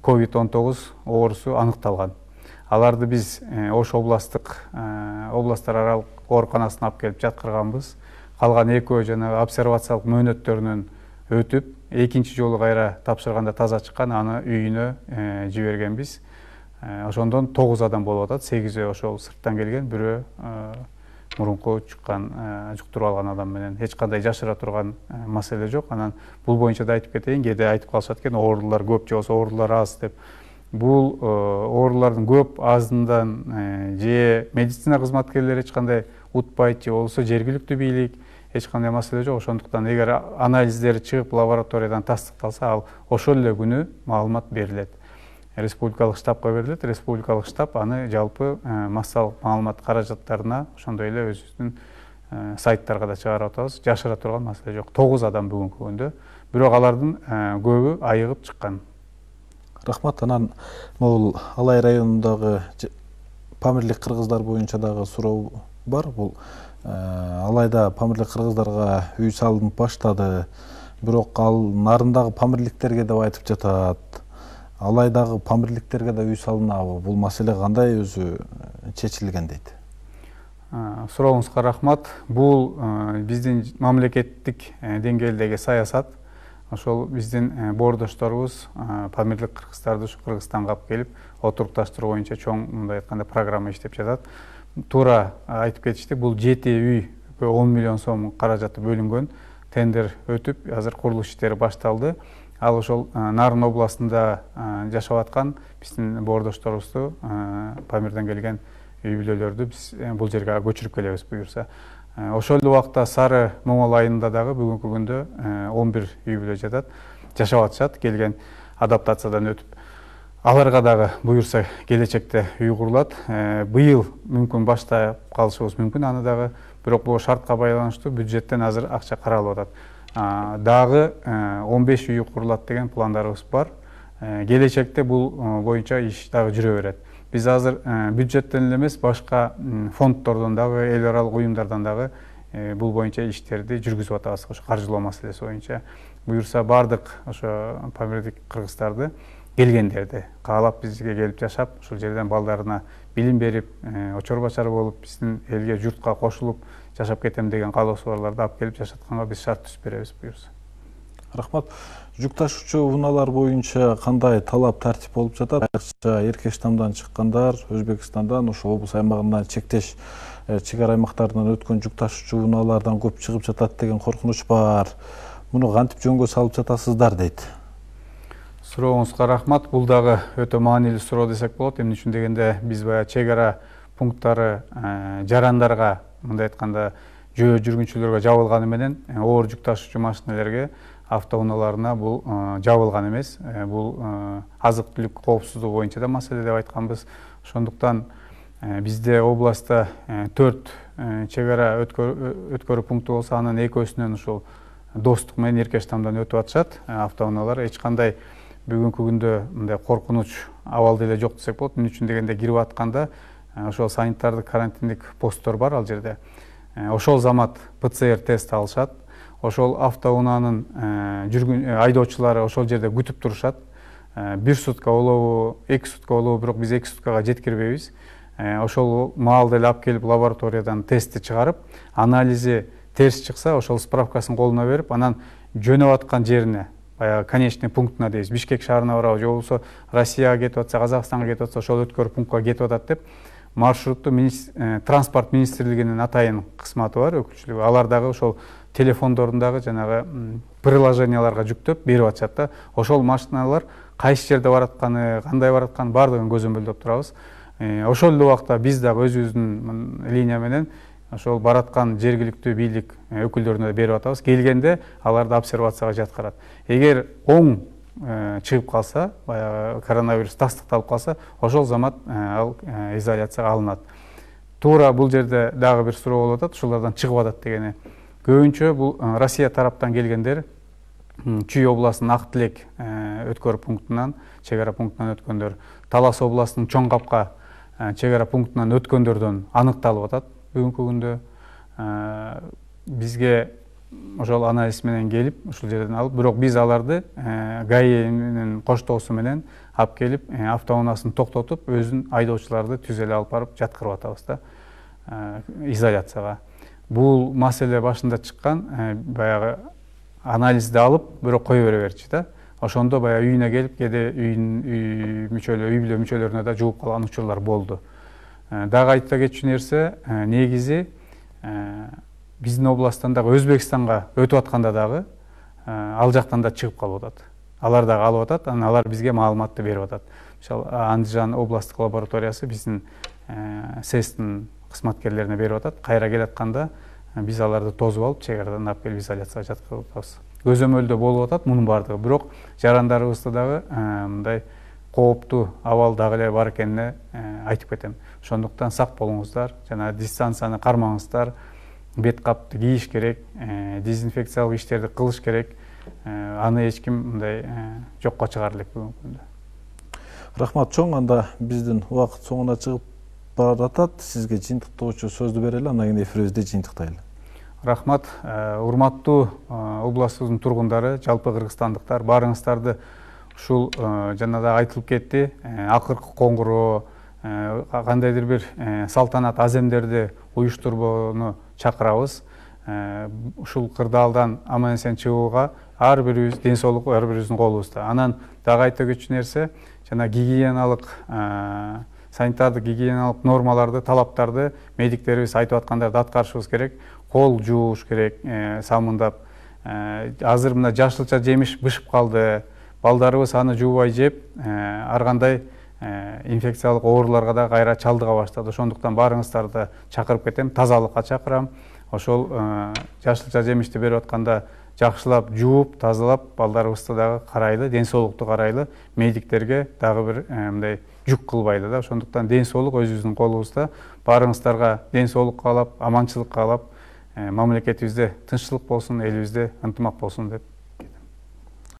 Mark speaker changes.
Speaker 1: COVID-19 оорусу аныкталган. Аларды биз Ош областтар аралык ооруканасына алып келип жаткырганбыз. Калган экөө жанагы обсервациялык мөөнөттөрүнөн өтүп, экинчи жолу кайра тапшырганда таза чыккан, аны үйүнө жибергенбиз. Ошондон 9 адам болуп атат. 8 ошол сырттан келген, бирөө мурунку жуктуруп алган адам менен. Эч кандай жашыра турган маселе жок. Анан бул боюнча да айтып кетейин, кээде айтып калышат экен, оорулар көп же болбосо оорулар аз деп. Бул оорулардын көп азындан же медицина кызматкерлери эч кандай утпайт, же болбосо жергиликтүү бийлик эч кандай маселе жок. Ошондуктан эгер анализдери чыгып лабораториядан тастыкталса, ал ошол эле күнү маалымат берилет. Республикалык штабка берилет. Республикалык штаб аны жалпы массалык маалымат каражаттарына, ошондой эле өзүбүздүн сайттарга да чыгарып атабыз. Жашыра турган маселе жок. 9 адам бүгүнкү күндө. Бирок алардын көбү айыгып чыккан.
Speaker 2: Рахмат. Анан бул Алай районундагы Памирлик кыргыздар боюнча дагы суроо бар. Бул Алайда Памирлик кыргыздарга үй салынып баштады. Бирок ал нарындагы памирликтерге деп айтып жатат. Алайдагы памирликтерге да үй салынабы? Бул маселе кандай өзү чечилген дейт?
Speaker 1: Сурооңузга рахмат. Бул биздин мамлекеттик деңгээлдеги саясат. Ошол биздин боордошторубуз памирлик кыргыздарды ушу Кыргызстанга алып келип, отурукташтыруу боюнча чоң мындай айтканда программа иштеп жатат. Туура айтып кетишти. Бул 7 үй 10 миллион сом каражаты бөлүнгөн. Тендер өтүп, азыр курулуш иштери башталды. Ал ошол Нарын областында жашап аткан биздин боордошторубузду, Памирден келген үй бүлөлөрдү биз бул жерге көчүрүп келебиз буюрса. Ошол эле убакта Сары Моңол айылында дагы бүгүнкү күндө 11 үй бүлө жатат, жашап атышат, келген адаптациядан өтүп. Аларга дагы буюрса келечекте үй курулат. Быйыл мүмкүн баштап калышыбыз мүмкүн аны дагы, бирок бул шартка байланыштуу бюджеттен азыр акча каралып атат. Дагы 15 үй курулат деген пландарыбыз бар. Келечекте бул боюнча иш дагы жүрө берет. Биз азыр бюджеттен эле эмес, башка фонддордон дагы, эл аралык уюмдардан дагы бул боюнча иштерди жүргүзүп атабыз. Ошо каржылоо маселеси боюнча. Буюрса бардык ошо памирлик кыргыздарды, келгендерди каалап бизге келип жашап, ушул жерден балдарына билим берип, очор бачар болуп, биздин элге, журтка кошулуп жашап кетем деген каалоосу барларды алып келип жашатканга биз шарт түзүп беребиз буюрса.
Speaker 2: Рахмат. Жүк ташуучу унаалар боюнча кандай талап тартип болуп жатат? Эркештамдан чыккандар, Өзбекстандан, ошо облус аймагынан чектеш чек ара аймактарынан өткөн жүк ташуучу унаалардан көп чыгып жатат деген коркунуч бар. Муну кантип жөнгө салып жатасыздар дейт.
Speaker 1: Сурооңузга рахмат. Бул дагы өтө маанилүү суроо десек болот. Эмне үчүн дегенде биз баягы чек ара пункттары жарандарга, мындай айтканда, жөө жүргүнчүлөргө жабылганы менен оор жүк ташуучу машиналерге, автоунааларына бул жабылган эмес. Бул азык түлүк коопсуздугу боюнча да маселе деп айтканбыз. Ошондуктан бизде областта 4 чек ара өткөрүү пункту болсо, анын экөөсүнөн ушул Достук менен Эркештамдан өтүп атышат автоунаалар. Эч кандай бүгүнкү күндө мындай коркунуч абал деле жок десек болот. Эмне үчүн дегенде кирип атканда ошол санитардык карантиндик посттор бар ал жерде. Ошол замат ПЦР тест алышат. Ошол автоунаанын айдоочулары ошол жерде күтүп турушат. 1 сутка болобу, 2 сутка болобу, бирок биз 2 суткага жеткирбейбиз. Ошол маалда эле алып келип лабораториядан тестти чыгарып, анализи терс чыкса, ошол справкасын колуна берип, анан жөнөп аткан жерине, баягы конечный пунктуна дейбиз, Бишкек шаарына барабы, же болбосо Россияга кетип атса, Казакстанга кетип атса, ошол өткөрүү пунктка кетип атат деп маршрутту транспорт министрлигинин атайын кызматы бар, өкүлчүлүгү. Алар дагы ошол телефондорундагы жанагы приложенияларга жүктөп берип атышат да. Ошол машиналар кайсы жерде баратканы, кандай баратканы бардыгын көзөмөлдөп турабыз. Ошол эле убакта биз дагы өзүбүздүн линия менен ошол бараткан жергиликтүү бийлик өкүлдөрүнө берип атабыз. Келгенде аларды обсервацияга жаткырат. Эгер оң чыгып калса, баягы коронавирус тастыкталып калса, ошол замат ал изоляцияга алынат. Туура бул жерде дагы бир суроо болуп атат, ушулардан чыгып атат дегени. Көбүнчө бул Россия тараптан келгендер Чүй областынын Ак Тилек өткөрүү пунктунан, чек ара пунктунан өткөндөр, Талас областынын Чоң Капка чек ара пунктунан өткөндөрдөн аныкталып атат. Бүгүнкү күндө бизге ошол анализ менен келип ушул жерден алып, бирок биз аларды ГАИнин коштоосу менен алып келип автоунаасын токтотуп, өзүн айдоочуларды түз эле алып барып жаткырып атабыз да изоляцияга. Бул маселе башында чыккан, баягы анализди алып, бирок кое бере берчи да. Ошондо баягы үйүнө келип, кээде үй бүлө мүчөлөрүнө да жугуп калган учурлар болду. Дагы айта кетчү нерсе, негизи биздин областтан дагы Өзбекстанга өтүп атканда дагы ал жактан да чыгып калып атат. Алар дагы алып атат, анан алар бизге маалыматты берип атат. Мисалы, Андижан областтык лабораториясы биздин СЭСтин кызматкерлерине берип атат. Кайра келатканда биз аларды тосуп алып, чек арадан алып келип изоляцияга жаткырып атабыз. Көзөмөлдө болуп атат мунун бардыгы, бирок жарандарыбызда дагы мындай кооптуу абал дагы эле бар экенине айтып кетем. Ошондуктан сак болуңуздар, жана дистанцияны кармаңыздар, бет капты кийиш керек, дезинфекциялык иштерди кылыш керек. Аны эч ким мындай жокко чыгара элек бүгүнкү күндө.
Speaker 2: Рахмат чоң, анда биздин убакыт соңуна чыгып баратат. Сизге жыйынтыктоочу сөздү берели, андан кийин эфирибизди жыйынтыктайлы.
Speaker 1: Рахмат, урматтуу областыбыздын тургундары, жалпы кыргызстандыктар, баарыңыздарды ушул жана да айтылып кетти, акыркы коңгуроо, кандайдыр бир салтанат аземдерди уюштурууну чакырабыз. Ушул кырдаалдан аман эсен чыгууга ар бирибиз ден соолук ар бирибиздин колубузда. Анан дагы айта кетчү нерсе, жана гигиеналык, санитардык гигиеналык нормаларды, талаптарды медиктерибиз айтып аткандарды аткарышыбыз керек. Кол жууш керек, самындап. Азыр мына жашылча жемиш бышып калды. Балдарыбыз аны жуубай жеп, ар кандай инфекциялык ооруларга да кайра чалдыга баштады. Ошондуктан баарыңыздарды чакырып кетем, тазалыкка чакырам. Ошол жашылча жемишти берип атканда жакшылап жууп, тазалап, балдарыбызды дагы карайлы, ден соолукту карайлы, медиктерге дагы бир мындай жүк кылбайлы да. Ошондуктан ден соолук өзүбүздүн колубузда. Баарыңыздарга ден соолук каалап, аманчылык каалап, мамлекетибизде тынччылык болсун, элибизде ынтымак болсун деп